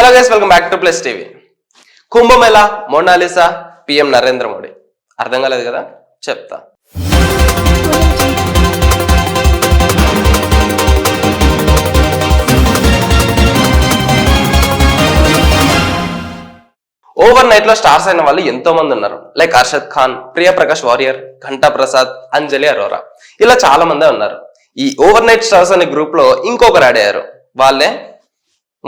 Hello guys, welcome back to plus TV. Kumbh Mela, Monalisa, PM Narendra Modi. అర్థం కాలేదు కదా, చెప్తా. ఓవర్ నైట్ లో స్టార్స్ అయిన వాళ్ళు ఎంతో మంది ఉన్నారు. లైక్ అర్షద్ ఖాన్, ప్రియా ప్రకాష్ వారియర్, ఘంటా ప్రసాద్, అంజలి అరోరా, ఇలా చాలా మంది ఉన్నారు. ఈ ఓవర్ నైట్ స్టార్స్ అనే గ్రూప్ లో ఇంకొకరు యాడ్ అయ్యారు. వాళ్ళే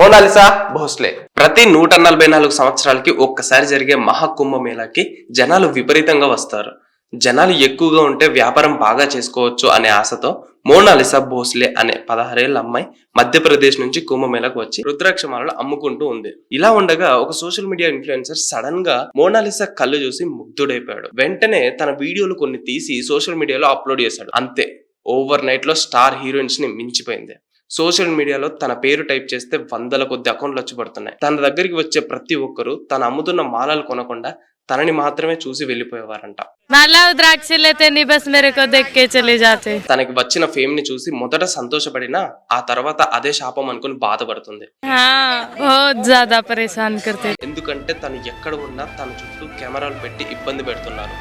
మోనాలిసా భోస్లే. ప్రతి 144 సంవత్సరాలకి ఒక్కసారి జరిగే మహాకుంభమేళాకి జనాలు విపరీతంగా వస్తారు. జనాలు ఎక్కువగా ఉంటే వ్యాపారం బాగా చేసుకోవచ్చు అనే ఆశతో మోనాలిసా భోస్లే అనే 16 ఏళ్ల అమ్మాయి మధ్యప్రదేశ్ నుంచి కుంభమేళాకు వచ్చి రుద్రాక్షమాలను అమ్ముకుంటూ ఉంది. ఇలా ఉండగా ఒక సోషల్ మీడియా ఇన్ఫ్లుయెన్సర్ సడన్ గా మోనాలిసా కళ్ళు చూసి ముగ్ధుడైపోయాడు. వెంటనే తన వీడియోలు కొన్ని తీసి సోషల్ మీడియాలో అప్లోడ్ చేశాడు. అంతే, ఓవర్ నైట్ లో స్టార్ హీరోయిన్స్ ని మించిపోయింది. సోషల్ మీడియాలో తన పేరు టైప్ చేస్తే వందల కొద్ది అకౌంట్లు వచ్చి పడుతున్నాయి. తన దగ్గరికి వచ్చే ప్రతి ఒక్కరు తను అమ్ముతున్న మాలలు కొనకుండా తనని మాత్రమే చూసి వెళ్ళిపోయేవారంట. తనకి వచ్చిన ఫేమ్ ని చూసి మొదట సంతోషపడినా ఆ తర్వాత అదే శాపం అనుకుని బాధపడుతుంది. ఎందుకంటే తను ఎక్కడ ఉన్నా తన చుట్టూ కెమెరాలు పెట్టి ఇబ్బంది పెడుతున్నారు.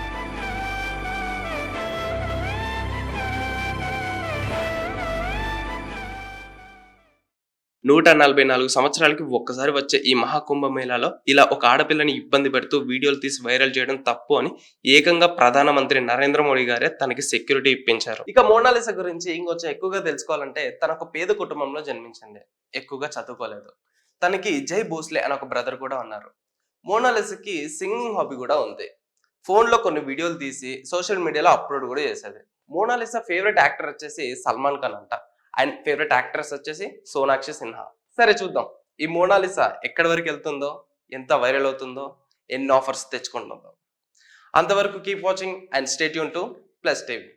నూట 44 సంవత్సరాలకి ఒక్కసారి వచ్చే ఈ మహాకుంభమేళాలో ఇలా ఒక ఆడపిల్లని ఇబ్బంది పెడుతూ వీడియోలు తీసి వైరల్ చేయడం తప్పు అని ఏకంగా ప్రధానమంత్రి నరేంద్ర మోడీ గారే తనకి సెక్యూరిటీ ఇప్పించారు. ఇక మోనాలిసా గురించి ఇంకొంచెం ఎక్కువగా తెలుసుకోవాలంటే తన ఒక పేద కుటుంబంలో జన్మించింది. ఎక్కువగా చదువుకోలేదు. తనకి జై భోస్లే అని ఒక బ్రదర్ కూడా ఉన్నారు. మోనాలిసాకి సింగింగ్ హాబీ కూడా ఉంది. ఫోన్ లో కొన్ని వీడియోలు తీసి సోషల్ మీడియాలో అప్లోడ్ కూడా చేసేది. మోనాలిసా ఫేవరెట్ యాక్టర్ వచ్చేసి సల్మాన్ ఖాన్ అంట. అండ్ ఫేవరెట్ యాక్ట్రెస్ వచ్చేసి సోనాక్షి సిన్హా. సరే చూద్దాం ఈ మోనాలిసా ఎక్కడి వరకు వెళ్తుందో, ఎంత వైరల్ అవుతుందో, ఎన్ని ఆఫర్స్ తెచ్చుకుంటుందో. అంతవరకు keep watching and stay tune to plus TV.